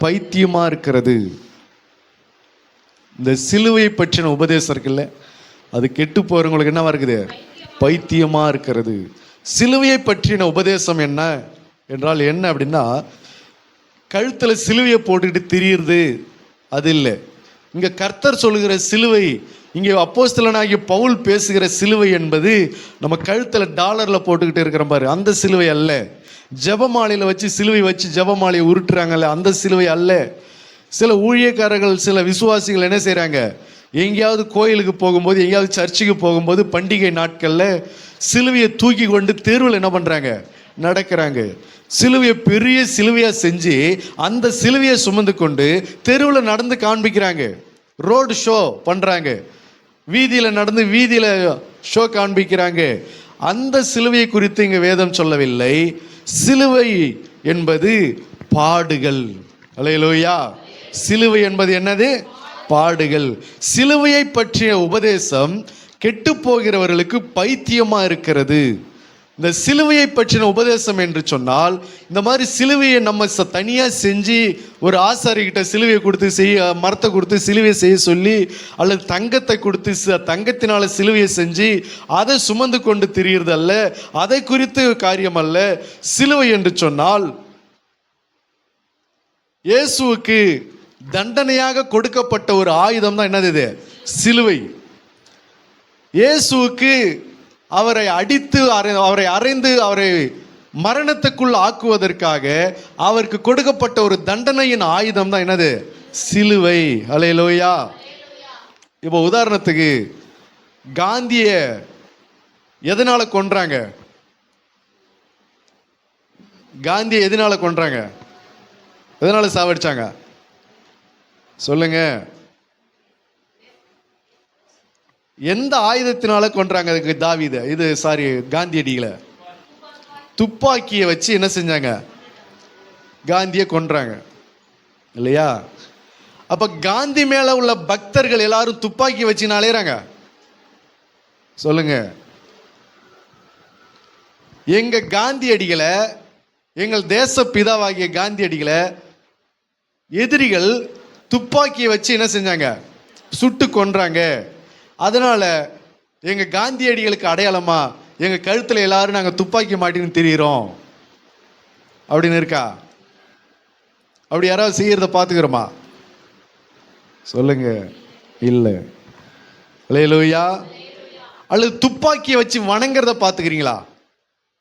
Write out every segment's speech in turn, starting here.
பைத்தியமா இருக்கிறது. இந்த சிலுவையை பற்றின உபதேசம் இருக்குல்ல, அது கெட்டு போறவங்களுக்கு என்னவா இருக்குது? பைத்தியமா இருக்கிறது. சிலுவையை பற்றின உபதேசம் என்ன என்றால் என்ன அப்படின்னா, கழுத்துல சிலுவையை போட்டுக்கிட்டு திரியுறது அது இல்லை. இங்க கர்த்தர் சொல்லுகிற சிலுவை, இங்கே அப்போஸ்தலனாகிய பவுல் பேசுகிற சிலுவை என்பது நம்ம கழுத்துல டாலர்ல போட்டுக்கிட்டு இருக்கிற பாரு, அந்த சிலுவை அல்ல. ஜெபமாலையில வச்சு சிலுவை வச்சு ஜெபமாலையை உருட்டுறாங்கல்ல, அந்த சிலுவை அல்ல. சில ஊழியக்காரர்கள், சில விசுவாசிகள் என்ன செய்கிறாங்க, எங்கேயாவது கோயிலுக்கு போகும்போது, எங்கேயாவது சர்ச்சுக்கு போகும்போது, பண்டிகை நாட்களில் சிலுவையை தூக்கி கொண்டு தெருவில் என்ன பண்ணுறாங்க, நடக்கிறாங்க. சிலுவையை பெரிய சிலுவையாக செஞ்சு அந்த சிலுவையை சுமந்து கொண்டு தெருவில் நடந்து காண்பிக்கிறாங்க. ரோடு ஷோ பண்ணுறாங்க, வீதியில் நடந்து வீதியில் ஷோ காண்பிக்கிறாங்க. அந்த சிலுவையை குறித்து இங்கே வேதம் சொல்லவில்லை. சிலுவை என்பது பாடுகள். அல்லேலூயா. சிலுவை என்பது என்னது? பாடுகள். சிலுவையை பற்றிய உபதேசம் கெட்டு போகிறவர்களுக்கு பைத்தியமா இருக்கிறது. இந்த சிலுவையை பற்றின உபதேசம் என்று சொன்னால், இந்த மாதிரி சிலுவையை நம்ம தனியாக செஞ்சு ஒரு ஆசாரிகிட்ட சிலுவையை கொடுத்து மரத்தை கொடுத்து சிலுவையை செய்ய சொல்லி, அல்லது தங்கத்தை கொடுத்து தங்கத்தினால சிலுவையை செஞ்சு அதை சுமந்து கொண்டு திரியிறது அல்ல, அதை குறித்து காரியம் அல்ல. சிலுவை என்று சொன்னால் இயேசுவுக்கு தண்டனையாக கொடுக்கப்பட்ட ஒரு ஆயுதம் தான். என்னது இது? சிலுவை. இயேசுவுக்கு அவரை அடித்து அவரை அறைந்து அவரை மரணத்துக்குள் ஆக்குவதற்காக அவருக்கு கொடுக்கப்பட்ட ஒரு தண்டனையின் ஆயுதம் தான் என்னது? சிலுவை. அல்லேலூயா. இப்போ உதாரணத்துக்கு காந்திய எதனால கொன்றாங்க? காந்தியை எதனால கொன்றாங்க? எதனால சாவடிச்சாங்க? சொல்லுங்க. எந்த ஆயுதத்தினால கொன்றாங்க? அதுக்கு தாவீது இது சாரி காந்தியடிகளை துப்பாக்கியை வச்சு என்ன செஞ்சாங்க? காந்தியை கொன்றாங்க இல்லையா? அப்ப காந்தி மேல உள்ள பக்தர்கள் எல்லாரும் துப்பாக்கி வச்சு அலையறாங்க. சொல்லுங்க. எங்க காந்தியடிகளை, எங்கள் தேச பிதாவாகிய காந்தியடிகளை எதிரிகள் துப்பாக்கியை வச்சு என்ன செஞ்சாங்க? சுட்டு கொன்றாங்க. அதனால எங்க காந்தியடிகளுக்கு அடையாளமா எங்க கழுத்துல எல்லாரும் நாங்க துப்பாக்கி மாட்டின்னு திரியிறோம் அப்படின்னு இருக்கா? அப்படி யாராவது செய்யறத பாத்துக்கிறோமா? சொல்லுங்க. இல்லை. அல்லேலூயா. அல்லது துப்பாக்கியை வச்சு வணங்குறத பாத்துக்கிறீங்களா?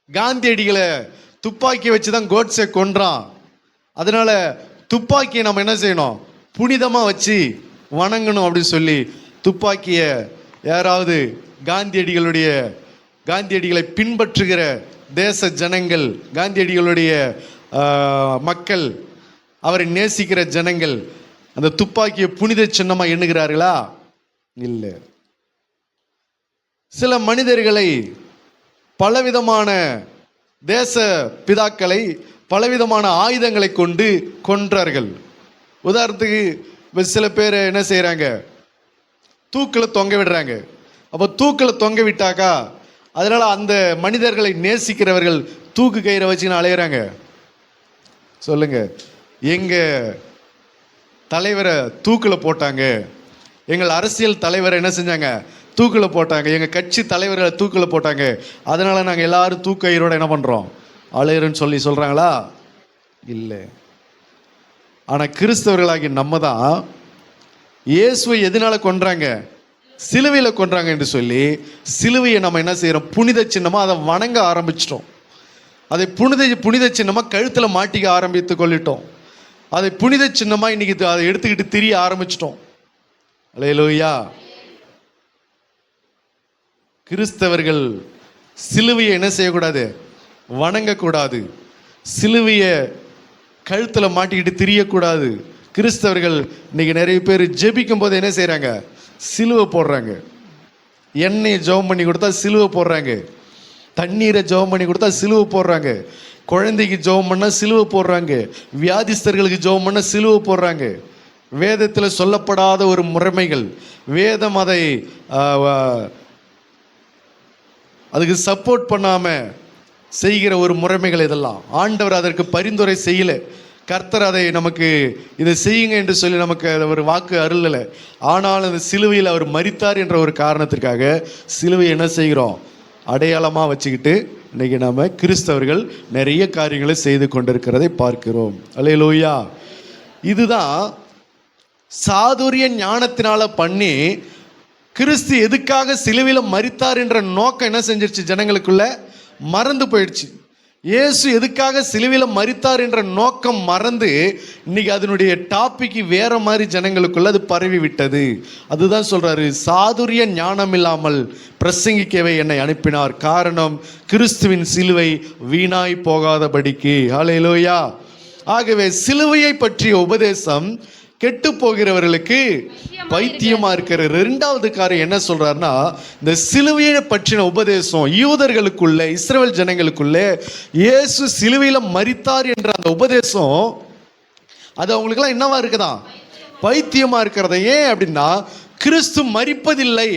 காந்தியடிகளை துப்பாக்கியை வச்சுதான் கோட்ஸை கொன்றான். அதனால துப்பாக்கியை நம்ம என்ன செய்யணும்? புனிதமா வச்சு வணங்கணும் அப்படின்னு சொல்லி துப்பாக்கிய யாராவது காந்தியடிகளை பின்பற்றுகிற தேச ஜனங்கள், காந்தியடிகளுடைய மக்கள், அவரை நேசிக்கிற ஜனங்கள் அந்த துப்பாக்கியை புனித சின்னமா எண்ணுகிறார்களா? இல்லை. சில மனிதர்களை, பலவிதமான தேச பிதாக்களை பலவிதமான ஆயுதங்களை கொண்டு கொன்றார்கள். உதாரணத்துக்கு சில பேர் என்ன செய்யறாங்க? தூக்கில் தொங்க விடுறாங்க. அப்போ தூக்கில் தொங்க விட்டாக்கா அதனால அந்த மனிதர்களை நேசிக்கிறவர்கள் தூக்கு கயிறை வச்சுன்னு அலையிறாங்க. சொல்லுங்க. எங்க தலைவரை தூக்கில் போட்டாங்க, எங்கள் அரசியல் தலைவரை என்ன செஞ்சாங்க? தூக்கில் போட்டாங்க, எங்கள் கட்சி தலைவரை தூக்கில் போட்டாங்க, அதனால நாங்கள் எல்லாரும் தூக்கயிரோட என்ன பண்ணுறோம்? அலையிறோன்னு சொல்லி சொல்கிறாங்களா? இல்லை. ஆனால் கிறிஸ்தவர்களாகி நம்ம தான் இயேசுவை எதனால கொன்றாங்க? சிலுவையில் கொன்றாங்க என்று சொல்லி சிலுவையை நம்ம என்ன செய்கிறோம்? புனித சின்னமாக அதை வணங்க ஆரம்பிச்சிட்டோம். அதை புனித சின்னமாக கழுத்தில் மாட்டிக்க ஆரம்பித்து கொள்ளிட்டோம். அதை புனித சின்னமாக இன்னைக்கு அதை எடுத்துக்கிட்டு திரிய ஆரம்பிச்சிட்டோம். அல்லேலூயா. கிறிஸ்தவர்கள் சிலுவையை என்ன செய்யக்கூடாது? வணங்கக்கூடாது. சிலுவையை கழுத்தில் மாட்டிக்கிட்டு திரியக்கூடாது. கிறிஸ்தவர்கள் இன்னைக்கு நிறைய பேர் ஜெபிக்கும் போது என்ன செய்கிறாங்க? சிலுவை போடுறாங்க. எண்ணெயை ஜெபம் பண்ணி கொடுத்தா சிலுவை போடுறாங்க. தண்ணீரை ஜெபம் பண்ணி கொடுத்தா சிலுவை போடுறாங்க. குழந்தைக்கு ஜெபம் பண்ணால் சிலுவை போடுறாங்க. வியாதிஸ்தர்களுக்கு ஜெபம் பண்ணால் சிலுவை போடுறாங்க. வேதத்தில் சொல்லப்படாத ஒரு முறைமைகள், வேதம் அதை அதுக்கு சப்போர்ட் பண்ணாமல் செய்கிற ஒரு முறைமைகள் இதெல்லாம். ஆண்டவர் அதற்கு பரிந்துரை செய்யலை. கர்த்தர் அதை நமக்கு இதை செய்யுங்க என்று சொல்லி நமக்கு ஒரு வாக்கு அருளலை. ஆனால் அந்த சிலுவையில் அவர் மரித்தார் என்ற ஒரு காரணத்திற்காக சிலுவை என்ன செய்கிறோம், அடையாளமாக வச்சுக்கிட்டு இன்னைக்கு நம்ம கிறிஸ்தவர்கள் நிறைய காரியங்களை செய்து கொண்டிருக்கிறதை பார்க்கிறோம். அல்லேலூயா. இதுதான் சாதுரிய ஞானத்தினால பண்ணி கிறிஸ்து எதுக்காக சிலுவையில் மரித்தார் என்ற நோக்கம் என்ன செஞ்சிருச்சு, ஜனங்களுக்குள்ள மறந்து போயிடுச்சு. இயேசு எதுக்காக சிலுவையில் மரித்தார் என்ற நோக்கம் மறந்து இன்னைக்கு அதனுடைய டாபிக் வேற மாதிரி ஜனங்களுக்குள்ள அது பரவி விட்டது. அதுதான் சொல்றாரு, சாதுரிய ஞானம் இல்லாமல் பிரசங்கிக்கவே என்னை அனுப்பினார், காரணம் கிறிஸ்துவின் சிலுவை வீணாய் போகாதபடிக்கு. ஹல்லேலூயா. ஆகவே சிலுவையை பற்றிய உபதேசம் கெட்டு போகிறவர்களுக்கு பைத்தியமா இருக்கிற. இரண்டாவது காரியம் என்ன சொல்றாருன்னா, இந்த சிலுவையை பற்றின உபதேசம் யூதர்களுக்குள்ள, இஸ்ரவேல் ஜனங்களுக்குள்ள இயேசு சிலுவையில மரித்தார் என்ற அந்த உபதேசம் அது அவங்களுக்கெல்லாம் என்னவா இருக்குதா, பைத்தியமா இருக்கிறத. ஏன் அப்படின்னா, கிறிஸ்து மரிப்பதில்லை